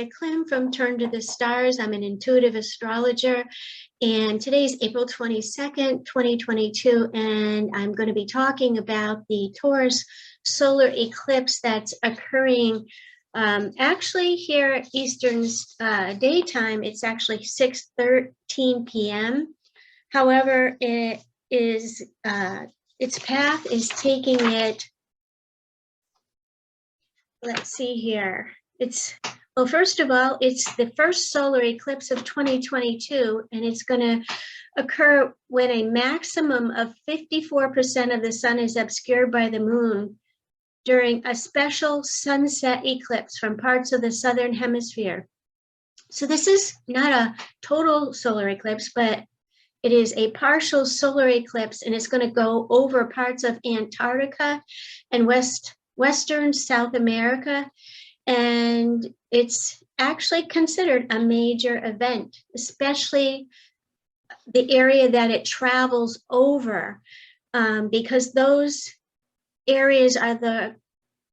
Andrea Klim from Turn to the Stars. I'm an intuitive astrologer, and today's April 22nd, 2022, and I'm going to be talking about the Taurus solar eclipse that's occurring actually here at Eastern daytime. It's actually 6:13 p.m. However, it is its path is taking it. Let's see here. Well, first of all, it's the first solar eclipse of 2022, and it's going to occur when a maximum of 54% of the sun is obscured by the moon during a special sunset eclipse from parts of the southern hemisphere. So this is not a total solar eclipse, but it is a partial solar eclipse, and it's going to go over parts of Antarctica and Western South America, and it's actually considered a major event, especially the area that it travels over, because those areas are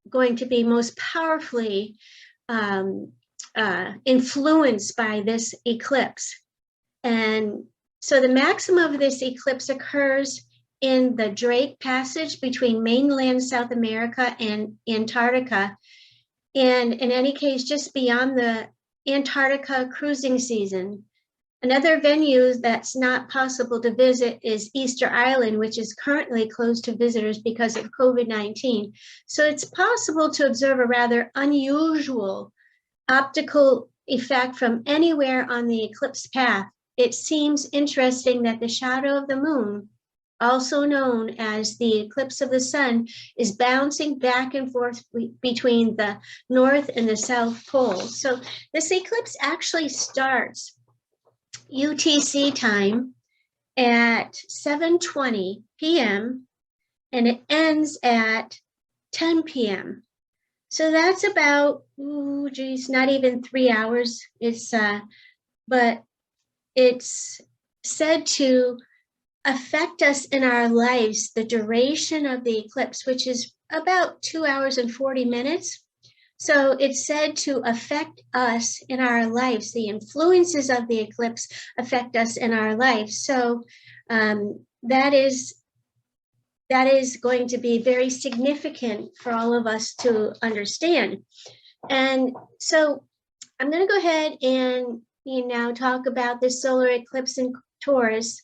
going to be most powerfully influenced by this eclipse. And so the maximum of this eclipse occurs in the Drake Passage between mainland South America and Antarctica. And in any case, just beyond the Antarctica cruising season. Another venue that's not possible to visit is Easter Island, which is currently closed to visitors because of COVID-19. So it's possible to observe a rather unusual optical effect from anywhere on the eclipse path. It seems interesting that the shadow of the moon, also known as the eclipse of the sun, is bouncing back and forth between the North and the South Pole. So this eclipse actually starts UTC time at 7:20 p.m. and it ends at 10 p.m. So that's about, not even 3 hours. But it's said to affect us in our lives, the duration of the eclipse, which is about 2 hours and 40 minutes. So it's said to affect us in our lives. The influences of the eclipse affect us in our lives. So that is going to be very significant for all of us to understand. And so I'm going to go ahead and now talk about this solar eclipse in Taurus,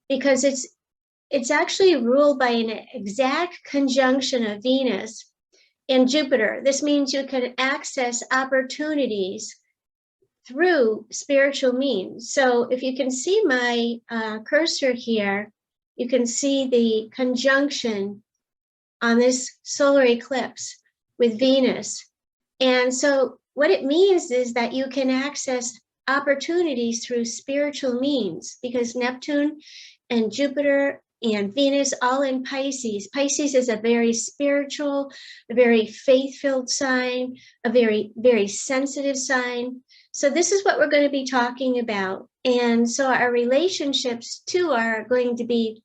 because it's actually ruled by an exact conjunction of Venus and Jupiter. This means you can access opportunities through spiritual means. So if you can see my cursor here, you can see the conjunction on this solar eclipse with Venus. And so what it means is that you can access opportunities through spiritual means, because Neptune and Jupiter and Venus all in Pisces. Pisces is a very spiritual, a very faith-filled sign, a very, very sensitive sign. So this is what we're going to be talking about. And so our relationships too are going to be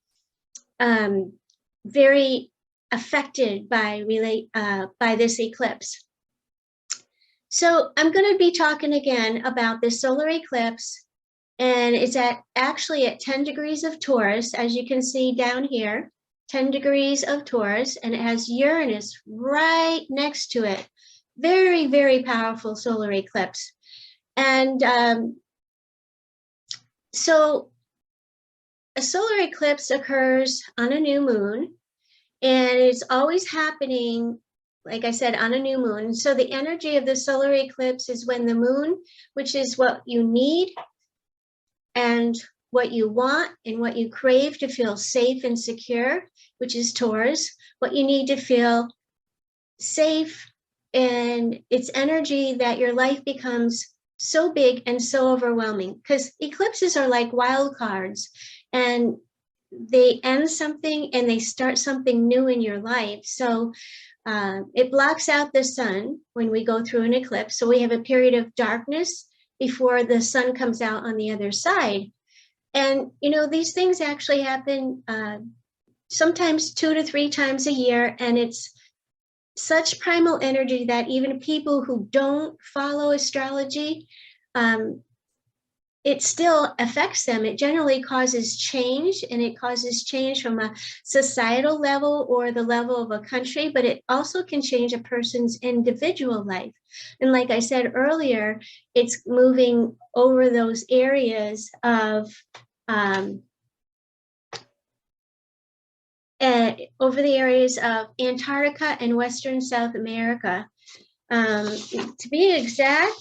very affected by this eclipse. So I'm going to be talking again about this solar eclipse, and it's actually at 10 degrees of Taurus, as you can see down here, 10 degrees of Taurus, and it has Uranus right next to it. Very, very powerful solar eclipse. And so a solar eclipse occurs on a new moon, and it's always happening, like I said, on a new moon. So the energy of the solar eclipse is when the moon, which is what you need and what you want and what you crave to feel safe and secure, which is Taurus, what you need to feel safe, and it's energy that your life becomes so big and so overwhelming, because eclipses are like wild cards, and they end something and they start something new in your life. So it blocks out the sun when we go through an eclipse. So we have a period of darkness before the sun comes out on the other side. And, these things actually happen sometimes 2 to 3 times a year, and it's such primal energy that even people who don't follow astrology, it still affects them. It generally causes change, and it causes change from a societal level or the level of a country, but it also can change a person's individual life. And like I said earlier, it's moving over those areas of over the areas of Antarctica and Western South America. To be exact,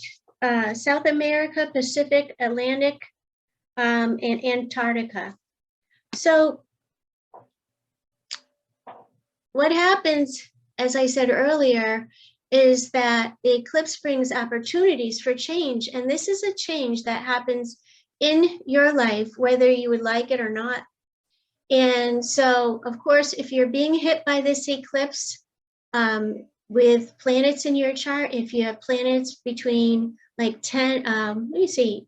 South America, Pacific, Atlantic, and Antarctica. So what happens, as I said earlier, is that the eclipse brings opportunities for change. And this is a change that happens in your life, whether you would like it or not. And so, of course, if you're being hit by this eclipse with planets in your chart, if you have planets between like 8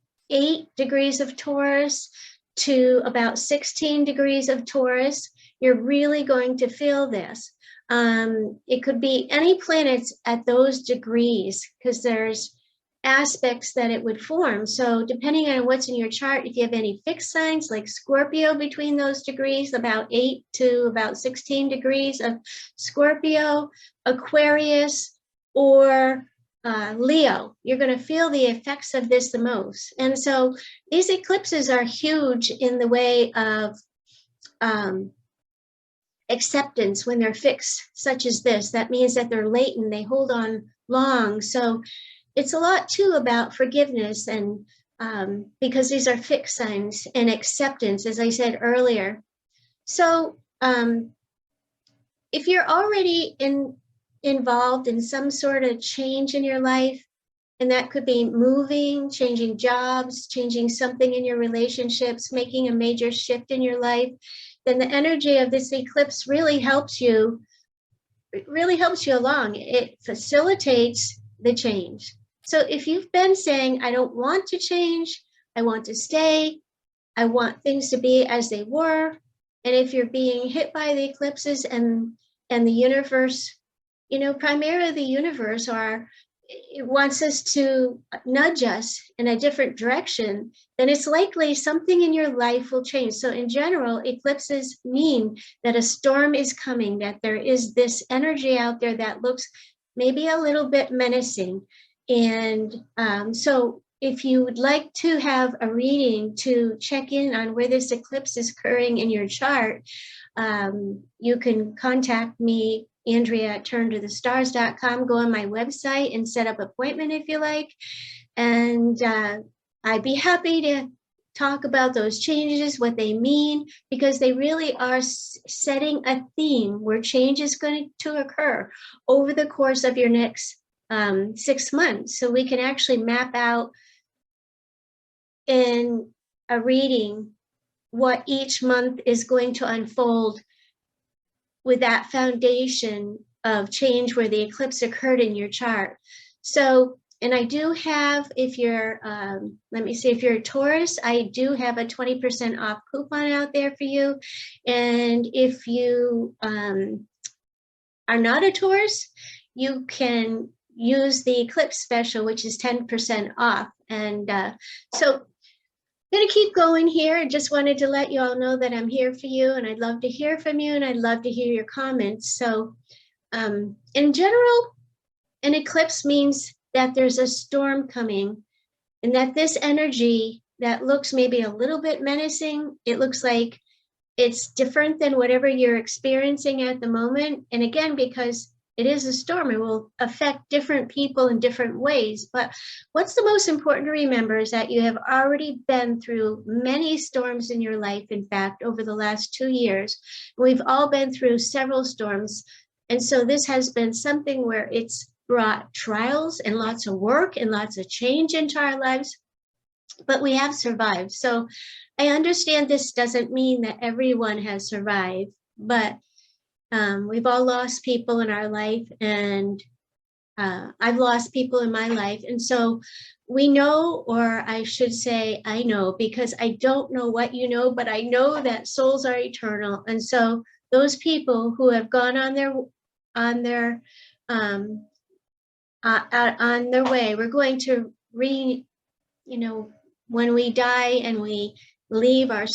degrees of Taurus to about 16 degrees of Taurus, you're really going to feel this. It could be any planets at those degrees, because there's aspects that it would form. So depending on what's in your chart, if you have any fixed signs like Scorpio between those degrees, about 8 to about 16 degrees of Scorpio, Aquarius, or Leo, you're going to feel the effects of this the most. And so these eclipses are huge in the way of acceptance when they're fixed, such as this. That means that they're latent, they hold on long. So it's a lot too about forgiveness, and because these are fixed signs, and acceptance, as I said earlier. So if you're already involved in some sort of change in your life, and that could be moving, changing jobs, changing something in your relationships, making a major shift in your life, then the energy of this eclipse really helps you. It really helps you along. It facilitates the change. So if you've been saying, I don't want to change, I want to stay, I want things to be as they were, and if you're being hit by the eclipses and the universe, primarily the universe it wants us to nudge us in a different direction, then it's likely something in your life will change. So in general, eclipses mean that a storm is coming, that there is this energy out there that looks maybe a little bit menacing. And so if you would like to have a reading to check in on where this eclipse is occurring in your chart, you can contact me, Andrea at turntothestars.com. Go on my website and set up an appointment if you like. And I'd be happy to talk about those changes, what they mean, because they really are setting a theme where change is going to occur over the course of your next 6 months. So we can actually map out in a reading what each month is going to unfold with that foundation of change where the eclipse occurred in your chart. So, and I do have, if you're, if you're a Taurus, I do have a 20% off coupon out there for you. And if you are not a Taurus, you can use the eclipse special, which is 10% off. And so I'm going to keep going here. I just wanted to let you all know that I'm here for you, and I'd love to hear from you, and I'd love to hear your comments. So in general, an eclipse means that there's a storm coming, and that this energy that looks maybe a little bit menacing, it looks like it's different than whatever you're experiencing at the moment. And again, because it is a storm, it will affect different people in different ways. But what's the most important to remember is that you have already been through many storms in your life. In fact, over the last 2 years, we've all been through several storms. And so this has been something where it's brought trials and lots of work and lots of change into our lives, but we have survived. So I understand this doesn't mean that everyone has survived, but we've all lost people in our life, and I've lost people in my life. And so we know, or I should say, I know, because I don't know what you know, but I know that souls are eternal. And so those people who have gone on their on their way. We're going to when we die and we leave our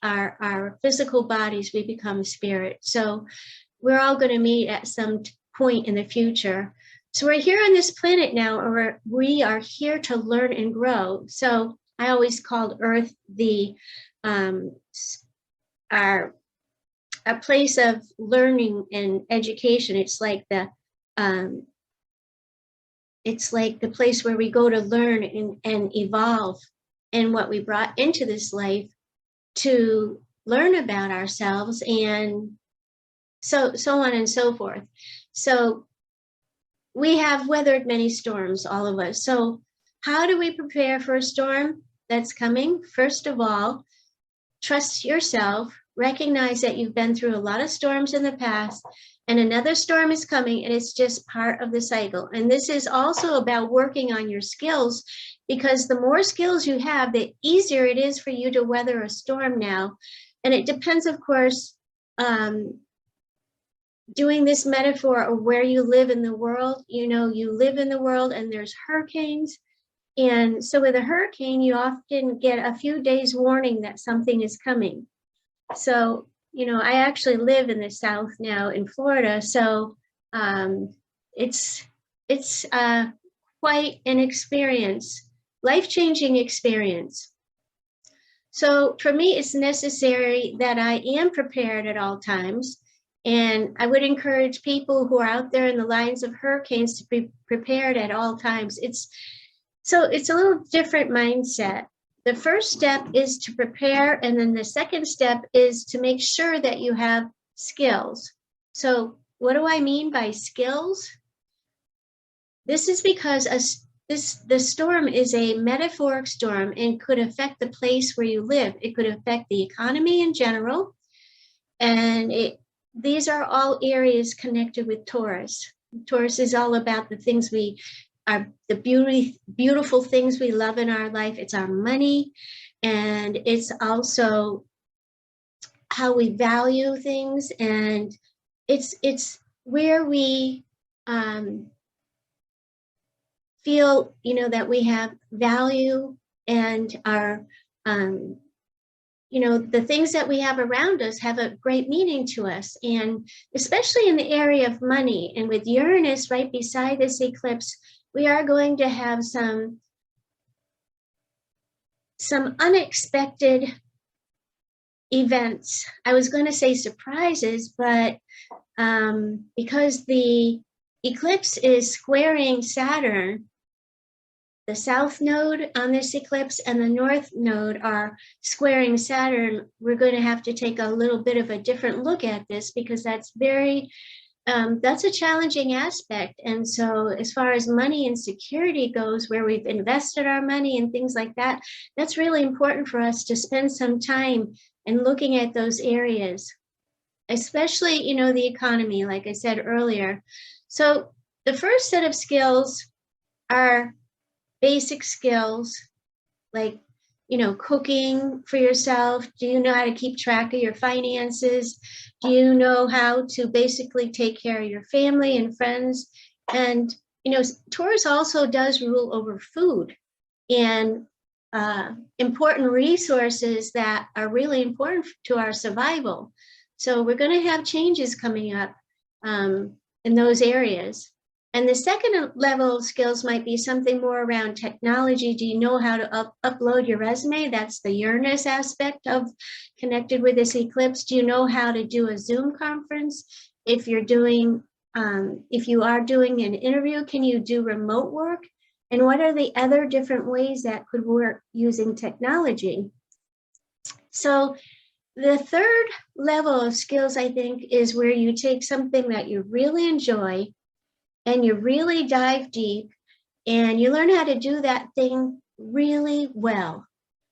our physical bodies, we become spirit. So we're all going to meet at some point in the future. So we're here on this planet now, or we are here to learn and grow. So I always called Earth a place of learning and education. It's like the place where we go to learn and evolve, and what we brought into this life to learn about ourselves, and so on and so forth. So we have weathered many storms, all of us. So how do we prepare for a storm that's coming? First of all, trust yourself, recognize that you've been through a lot of storms in the past, and another storm is coming, and it's just part of the cycle. And this is also about working on your skills, because the more skills you have, the easier it is for you to weather a storm now. And it depends, of course, doing this metaphor of where you live in the world. You live in the world and there's hurricanes. And so with a hurricane, you often get a few days warning that something is coming. So, I actually live in the South now in Florida. So it's quite an experience, life-changing experience. So for me, it's necessary that I am prepared at all times. And I would encourage people who are out there in the lines of hurricanes to be prepared at all times. It's a little different mindset. The first step is to prepare, and then the second step is to make sure that you have skills. So what do I mean by skills? This is because the storm is a metaphoric storm and could affect the place where you live. It could affect the economy in general, and these are all areas connected with Taurus. Taurus is all about the things the beautiful things we love in our life. It's our money, and it's also how we value things, and it's where we feel that we have value, and our the things that we have around us have a great meaning to us, and especially in the area of money. And with Uranus right beside this eclipse, we are going to have some unexpected events. I was going to say surprises, but because the eclipse is squaring Saturn, the south node on this eclipse and the north node are squaring Saturn, we're going to have to take a little bit of a different look at this, because that's a challenging aspect. And so as far as money and security goes, where we've invested our money and things like that, that's really important for us to spend some time in looking at those areas, especially, the economy, like I said earlier. So the first set of skills are basic skills, like, cooking for yourself. Do you know how to keep track of your finances? Do you know how to basically take care of your family and friends? And, Taurus also does rule over food and important resources that are really important to our survival. So we're going to have changes coming up in those areas. And the second level of skills might be something more around technology. Do you know how to upload your resume? That's the Uranus aspect of connected with this eclipse. Do you know how to do a Zoom conference? If you are doing an interview, can you do remote work? And what are the other different ways that could work using technology? So the third level of skills, I think, is where you take something that you really enjoy and you really dive deep, and you learn how to do that thing really well.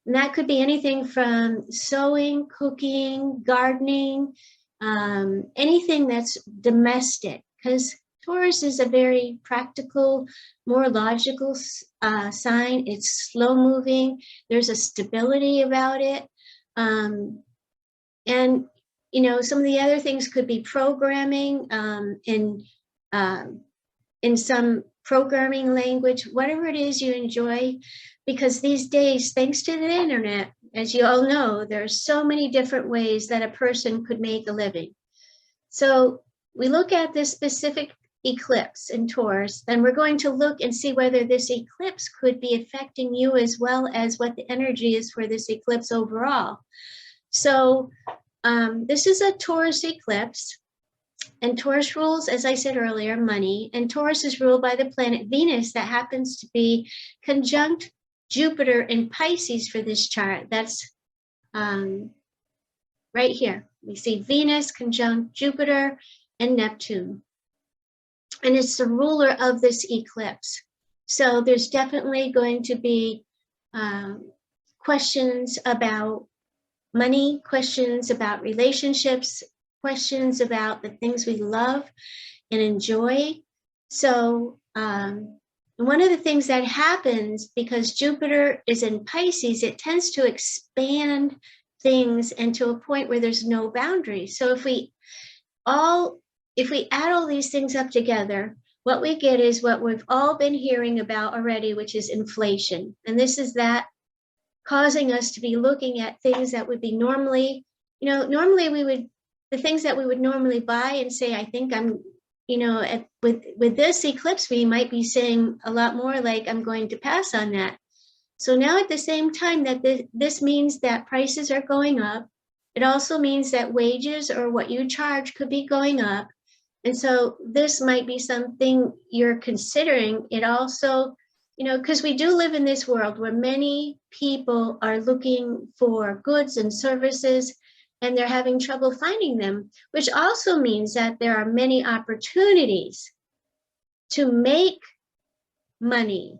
And that could be anything from sewing, cooking, gardening, anything that's domestic, because Taurus is a very practical, more logical sign. It's slow moving. There's a stability about it. And, some of the other things could be programming and in some programming language, whatever it is you enjoy, because these days, thanks to the internet, as you all know, there are so many different ways that a person could make a living. So we look at this specific eclipse in Taurus, then we're going to look and see whether this eclipse could be affecting you as well as what the energy is for this eclipse overall. So this is a Taurus eclipse, and Taurus rules, as I said earlier, money, and Taurus is ruled by the planet Venus that happens to be conjunct Jupiter in Pisces for this chart. That's right here. We see Venus conjunct Jupiter and Neptune. And it's the ruler of this eclipse. So there's definitely going to be questions about money, questions about relationships, questions about the things we love and enjoy. So one of the things that happens, because Jupiter is in Pisces, it tends to expand things and to a point where there's no boundaries. So if we add all these things up together, what we get is what we've all been hearing about already, which is inflation. And this is that causing us to be looking at things that would be normally, the things that we would normally buy and say, I think I'm, with this eclipse, we might be saying a lot more like, I'm going to pass on that. So now at the same time that this means that prices are going up, it also means that wages or what you charge could be going up. And so this might be something you're considering. It also, because we do live in this world where many people are looking for goods and services and they're having trouble finding them, which also means that there are many opportunities to make money.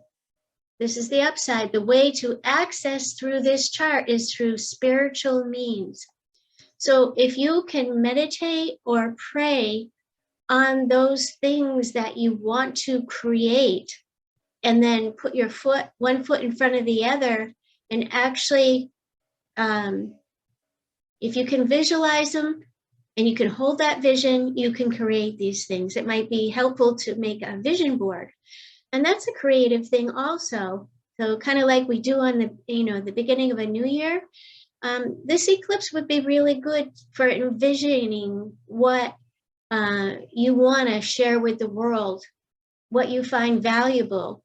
This is the upside. The way to access through this chart is through spiritual means. So if you can meditate or pray on those things that you want to create, and then put your one foot in front of the other, and actually, if you can visualize them and you can hold that vision, you can create these things. It might be helpful to make a vision board. And that's a creative thing also. So kind of like we do on the beginning of a new year, this eclipse would be really good for envisioning what you want to share with the world, what you find valuable,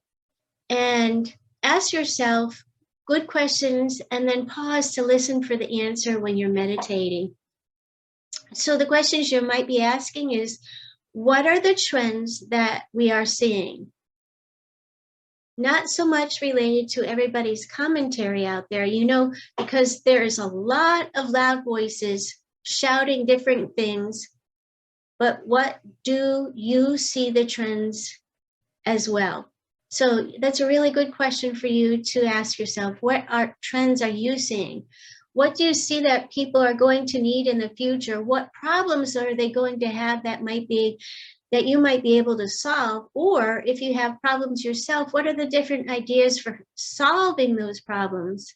and ask yourself good questions and then pause to listen for the answer when you're meditating. So the questions you might be asking is, what are the trends that we are seeing? Not so much related to everybody's commentary out there, because there's a lot of loud voices shouting different things, but what do you see the trends as well? So that's a really good question for you to ask yourself. What trends are you seeing? What do you see that people are going to need in the future? What problems are they going to have that you might be able to solve? Or if you have problems yourself, what are the different ideas for solving those problems?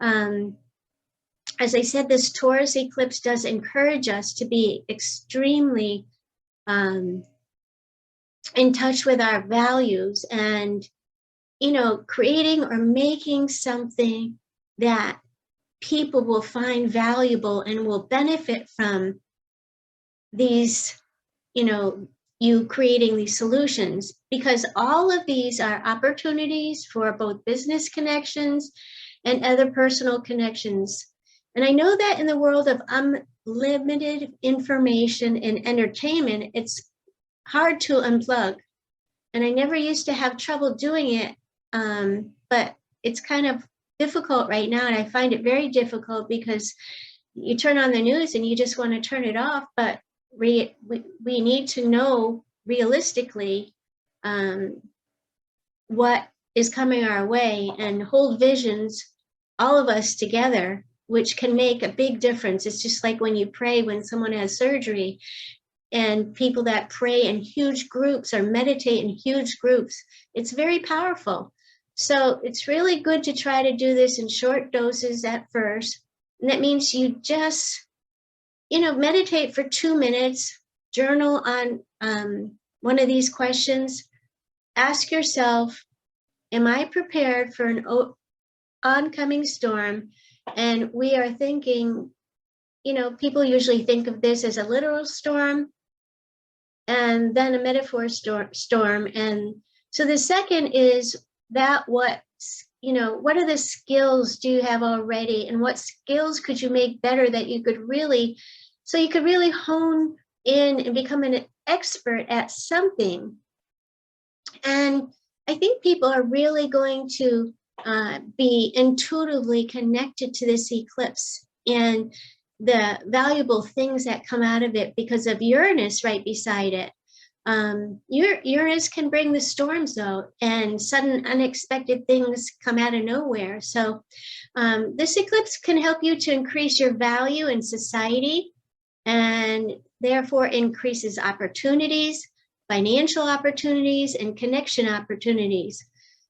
As I said, this Taurus eclipse does encourage us to be extremely in touch with our values and, creating or making something that people will find valuable and will benefit from these, you creating these solutions, because all of these are opportunities for both business connections and other personal connections. And I know that in the world of unlimited information and entertainment, it's hard to unplug. And I never used to have trouble doing it, but it's kind of difficult right now. And I find it very difficult because you turn on the news and you just want to turn it off. But we need to know realistically what is coming our way and hold visions, all of us together, which can make a big difference. It's just like when you pray when someone has surgery, and people that pray in huge groups or meditate in huge groups. It's very powerful. So it's really good to try to do this in short doses at first. And that means you just, meditate for 2 minutes, journal on one of these questions, ask yourself, am I prepared for an oncoming storm? And we are thinking, people usually think of this as a literal storm and then a metaphor storm. And so the second is that what are the skills do you have already, and what skills could you make better that you could really hone in and become an expert at something. And I think people are really going to be intuitively connected to this eclipse and the valuable things that come out of it because of Uranus right beside it. Uranus can bring the storms though, and sudden unexpected things come out of nowhere. So this eclipse can help you to increase your value in society, and therefore increases opportunities, financial opportunities, and connection opportunities.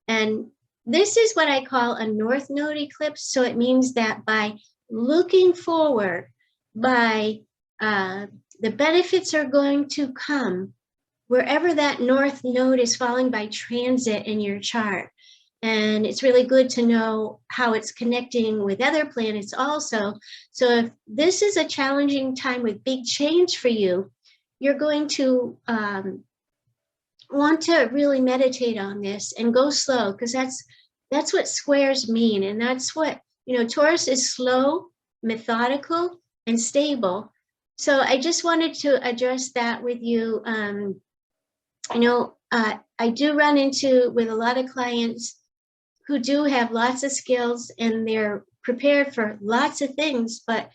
And this is what I call a North Node eclipse. So it means that by looking forward, the benefits are going to come wherever that North Node is falling by transit in your chart. And it's really good to know how it's connecting with other planets also. So if this is a challenging time with big change for you, you're going to want to really meditate on this and go slow, because that's what squares mean. And that's what, Taurus is slow, methodical, and stable. So I just wanted to address that with you. I do run into with a lot of clients who do have lots of skills and they're prepared for lots of things, but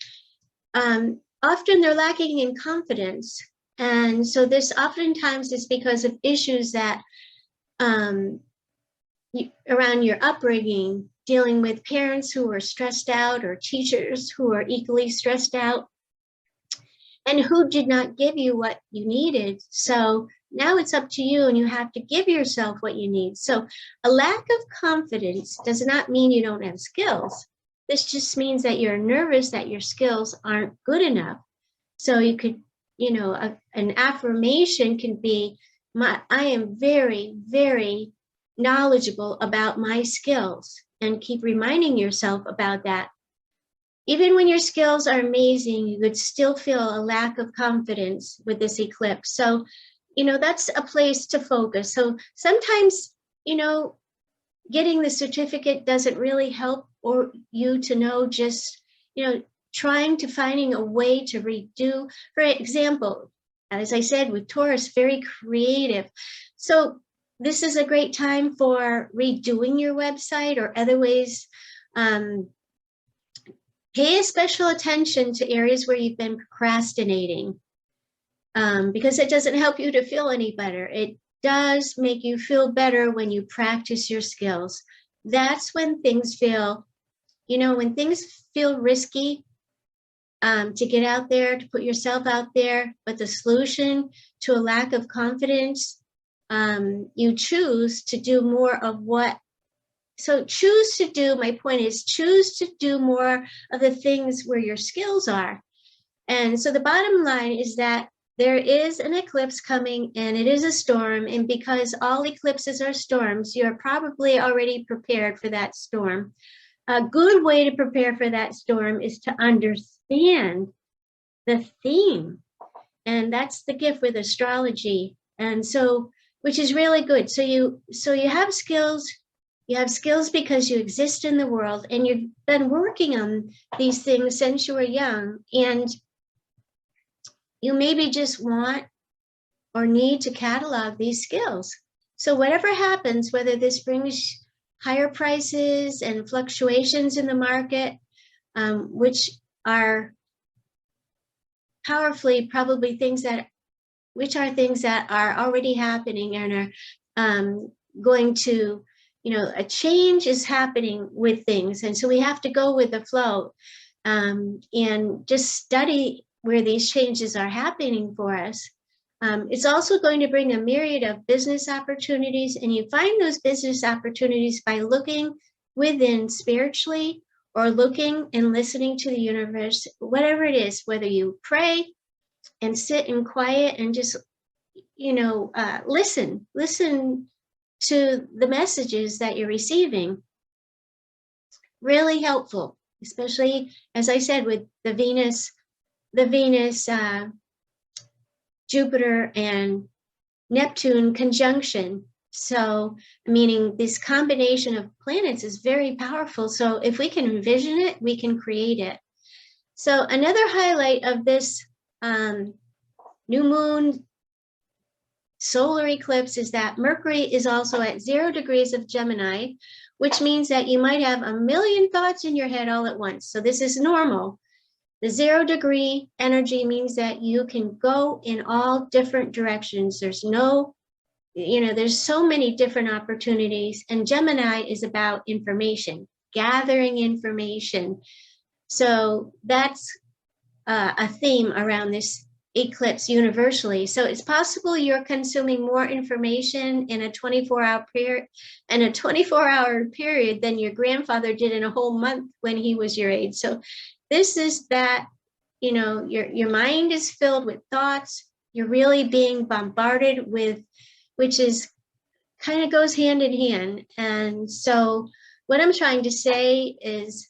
often they're lacking in confidence. And so this oftentimes is because of issues that around your upbringing, dealing with parents who are stressed out or teachers who are equally stressed out and who did not give you what you needed. So now it's up to you, and you have to give yourself what you need. So a lack of confidence does not mean you don't have skills. This just means that you're nervous that your skills aren't good enough. So you could, an affirmation can be, I am very, very knowledgeable about my skills, and keep reminding yourself about that. Even when your skills are amazing, you could still feel a lack of confidence with this eclipse. So that's a place to focus. So sometimes, getting the certificate doesn't really help or you to know, just, trying to finding a way to redo. For example, as I said, with Taurus, very creative. So this is a great time for redoing your website or other ways. Pay special attention to areas where you've been procrastinating. Because it doesn't help you to feel any better. It does make you feel better when you practice your skills. That's when things feel, risky to get out there, to put yourself out there. But the solution to a lack of confidence, you choose to do more of what. So my point is, choose to do more of the things where your skills are. And so the bottom line is that there is an eclipse coming, and it is a storm. And because all eclipses are storms, you're probably already prepared for that storm. A good way to prepare for that storm is to understand the theme. And that's the gift with astrology. And so, which is really good. So you have skills. You have skills because you exist in the world, and you've been working on these things since you were young. And you maybe just want or need to catalog these skills. So whatever happens, whether this brings higher prices and fluctuations in the market, which are powerfully probably things that are already happening and are going to, a change is happening with things. And so we have to go with the flow and just study where these changes are happening for us. It's also going to bring a myriad of business opportunities, and you find those business opportunities by looking within spiritually or looking and listening to the universe, whatever it is, whether you pray and sit in quiet and just, listen to the messages that you're receiving. Really helpful, especially, as I said, with the Venus, Jupiter, and Neptune conjunction. So, meaning this combination of planets is very powerful. So if we can envision it, we can create it. So another highlight of this new moon solar eclipse is that Mercury is also at 0 degrees of Gemini, which means that you might have a million thoughts in your head all at once. So this is normal. The 0 degree energy means that you can go in all different directions. There's no, there's so many different opportunities, and Gemini is about information, gathering information. So that's a theme around this eclipse universally. So it's possible you're consuming more information in a 24-hour period than your grandfather did in a whole month when he was your age. So this is that, your mind is filled with thoughts. You're really being bombarded with, which is kind of goes hand in hand. And so what I'm trying to say is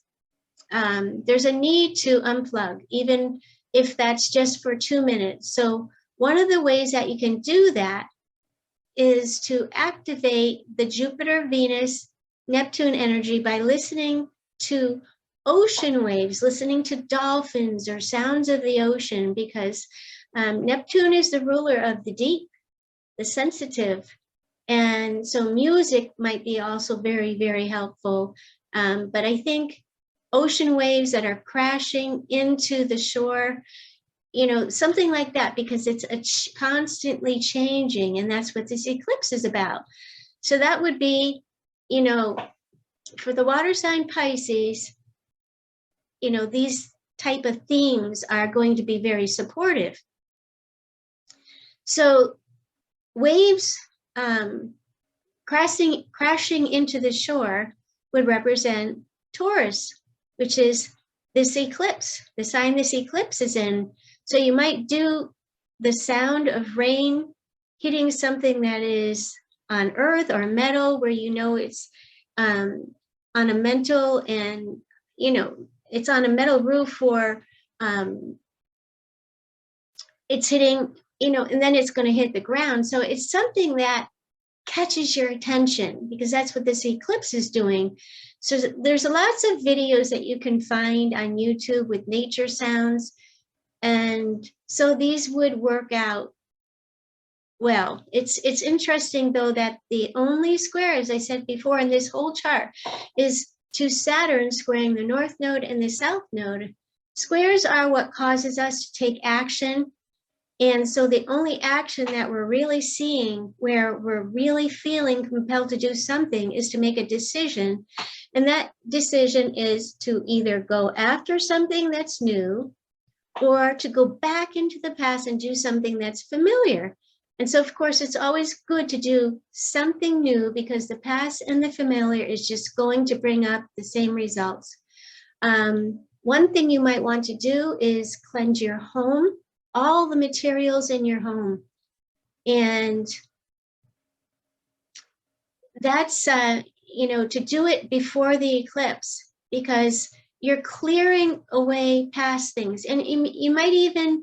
there's a need to unplug, even if that's just for 2 minutes. So one of the ways that you can do that is to activate the Jupiter, Venus, Neptune energy by listening to ocean waves, listening to dolphins or sounds of the ocean, because Neptune is the ruler of the deep, the sensitive. And so music might be also very, very helpful. But I think ocean waves that are crashing into the shore, something like that, because it's constantly changing, and that's what this eclipse is about. So that would be, for the water sign Pisces, these type of themes are going to be very supportive. So waves crashing into the shore would represent Taurus, which is this eclipse, the sign this eclipse is in. So you might do the sound of rain hitting something that is on earth or metal, where it's on a metal, and it's on a metal roof, or it's hitting, and then it's going to hit the ground. So it's something that catches your attention, because that's what this eclipse is doing. So there's lots of videos that you can find on YouTube with nature sounds. And so these would work out well. It's interesting, though, that the only square, as I said before, in this whole chart is to Saturn squaring the north node and the south node. Squares are what causes us to take action. And so the only action that we're really seeing, where we're really feeling compelled to do something, is to make a decision. And that decision is to either go after something that's new, or to go back into the past and do something that's familiar. And so, of course, it's always good to do something new, because the past and the familiar is just going to bring up the same results. One thing you might want to do is cleanse your home, all the materials in your home. And that's, to do it before the eclipse, because you're clearing away past things. And you might even,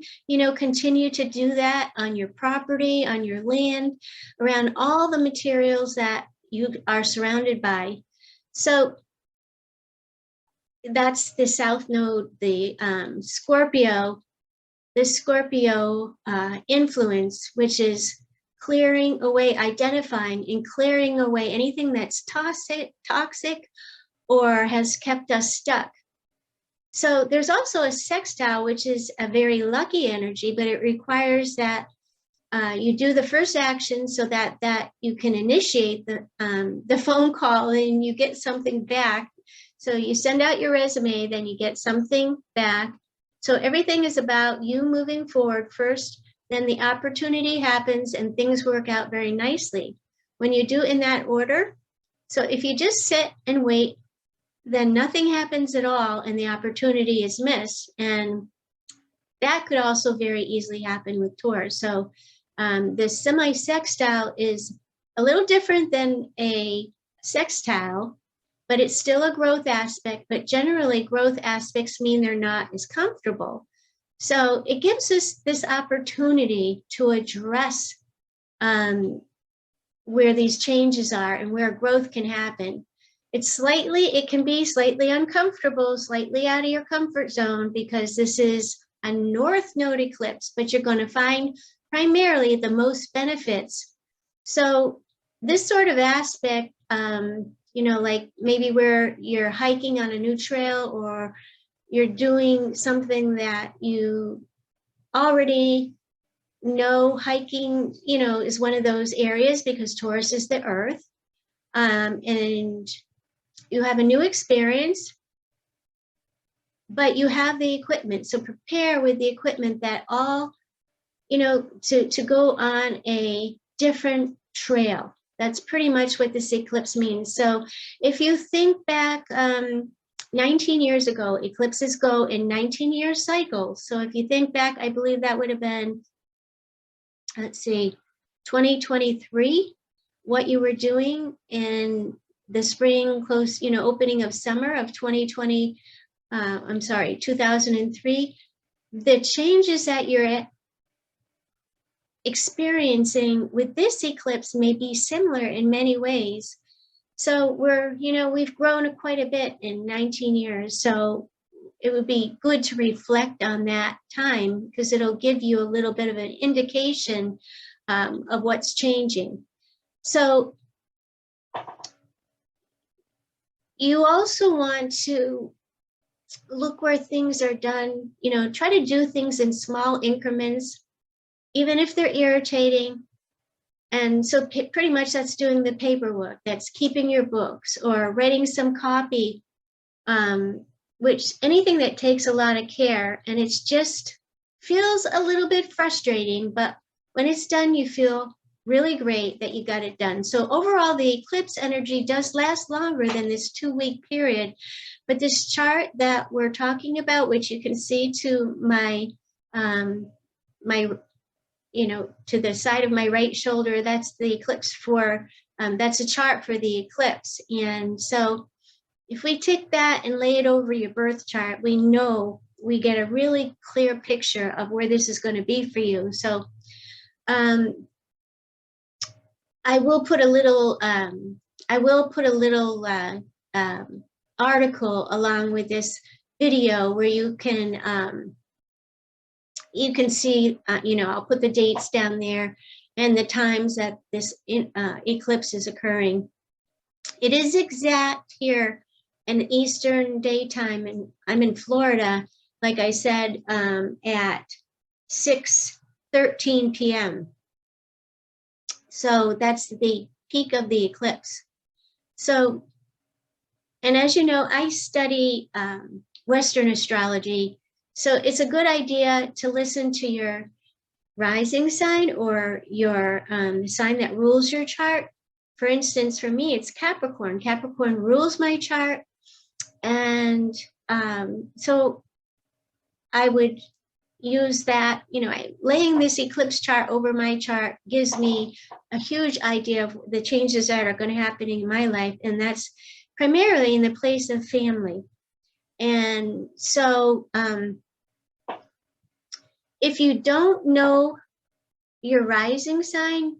continue to do that on your property, on your land, around all the materials that you are surrounded by. So that's the South Node, the Scorpio influence, which is clearing away, identifying and clearing away anything that's toxic or has kept us stuck. So there's also a sextile, which is a very lucky energy, but it requires that you do the first action so that you can initiate the phone call and you get something back. So you send out your resume, then you get something back. So everything is about you moving forward first, then the opportunity happens and things work out very nicely when you do in that order. So if you just sit and wait, then nothing happens at all and the opportunity is missed. And that could also very easily happen with Taurus. So the semi-sextile is a little different than a sextile, but it's still a growth aspect, but generally growth aspects mean they're not as comfortable. So it gives us this opportunity to address where these changes are and where growth can happen. It can be slightly uncomfortable, slightly out of your comfort zone, because this is a north node eclipse, but you're going to find primarily the most benefits. So this sort of aspect, like maybe where you're hiking on a new trail, or you're doing something that you already know, hiking, is one of those areas, because Taurus is the earth, and you have a new experience, but you have the equipment. So prepare with the equipment that to go on a different trail. That's pretty much what this eclipse means. So if you think back 19 years ago, eclipses go in 19-year cycles. So if you think back, I believe that would have been, let's see, 2023, what you were doing in the spring, opening of summer of 2003, the changes that you're experiencing with this eclipse may be similar in many ways. So we've grown quite a bit in 19 years. So it would be good to reflect on that time, because it'll give you a little bit of an indication of what's changing. So you also want to look where things are done, try to do things in small increments, even if they're irritating. And so pretty much that's doing the paperwork, that's keeping your books, or writing some copy, which anything that takes a lot of care, and it's just feels a little bit frustrating, but when it's done, you feel really great that you got it done. So overall, the eclipse energy does last longer than this 2-week period. But this chart that we're talking about, which you can see to my to the side of my right shoulder, that's the eclipse that's a chart for the eclipse. And so if we take that and lay it over your birth chart, we know we get a really clear picture of where this is going to be for you. So I will put a little article along with this video where you can see, I'll put the dates down there and the times that this eclipse is occurring. It is exact here in Eastern daytime, and I'm in Florida, like I said, at 6:13 p.m. So that's the peak of the eclipse. So, and as you know, I study Western astrology. So it's a good idea to listen to your rising sign, or your sign that rules your chart. For instance, for me, it's Capricorn. Capricorn rules my chart. And so I would use that, laying this eclipse chart over my chart gives me a huge idea of the changes that are going to happen in my life. And that's primarily in the place of family. And so if you don't know your rising sign,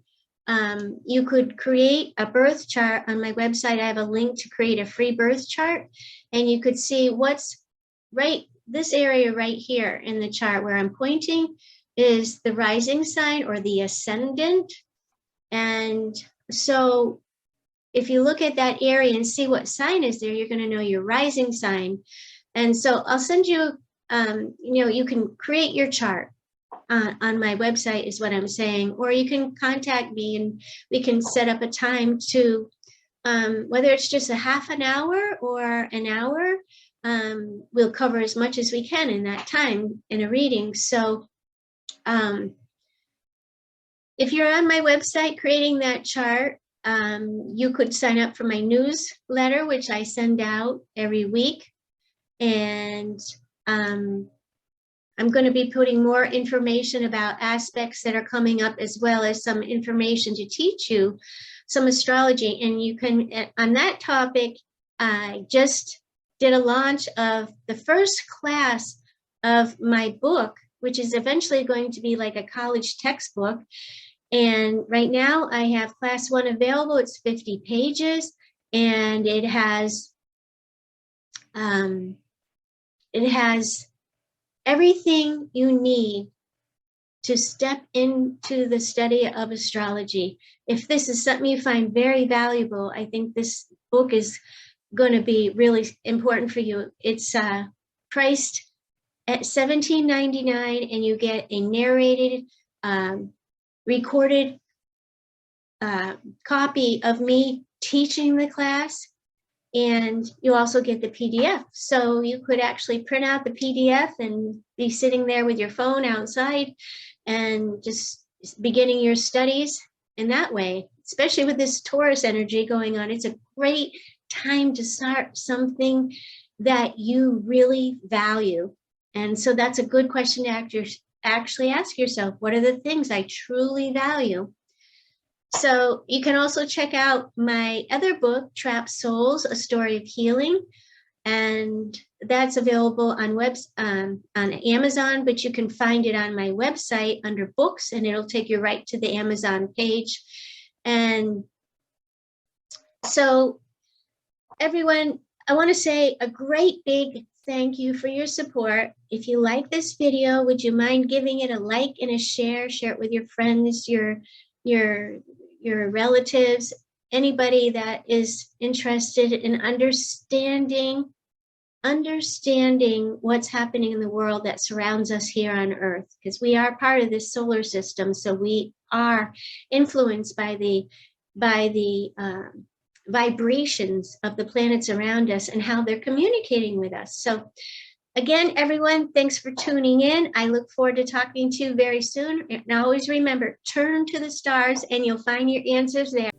you could create a birth chart. On my website, I have a link to create a free birth chart, and you could see what's this area right here in the chart where I'm pointing is the rising sign, or the ascendant. And so if you look at that area and see what sign is there, you're going to know your rising sign. And so I'll send you, you can create your chart on my website, is what I'm saying, or you can contact me and we can set up a time to, whether it's just a half an hour or an hour, we'll cover as much as we can in that time in a reading. So if you're on my website creating that chart, you could sign up for my newsletter, which I send out every week. And I'm going to be putting more information about aspects that are coming up, as well as some information to teach you some astrology. And you can, on that topic, I just did a launch of the first class of my book, which is eventually going to be like a college textbook. And right now I have class 1 available. It's 50 pages, and it has everything you need to step into the study of astrology. If this is something you find very valuable, I think this book is going to be really important for you. It's priced at $17.99, and you get a narrated, recorded copy of me teaching the class, and you also get the PDF. So you could actually print out the PDF and be sitting there with your phone outside and just beginning your studies in that way, especially with this Taurus energy going on. It's a great time to start something that you really value. And so that's a good question to actually ask yourself, what are the things I truly value? So you can also check out my other book, Trapped Souls, A Story of Healing. And that's available on Amazon, but you can find it on my website under books, and it'll take you right to the Amazon page. And so everyone, I want to say a great big thank you for your support. If you like this video, would you mind giving it a like and a share? Share it with your friends, your relatives, anybody that is interested in understanding what's happening in the world that surrounds us here on Earth, because we are part of this solar system. So we are influenced by the vibrations of the planets around us and how they're communicating with us. So again, everyone, thanks for tuning in. I look forward to talking to you very soon. And always remember, turn to the stars and you'll find your answers there.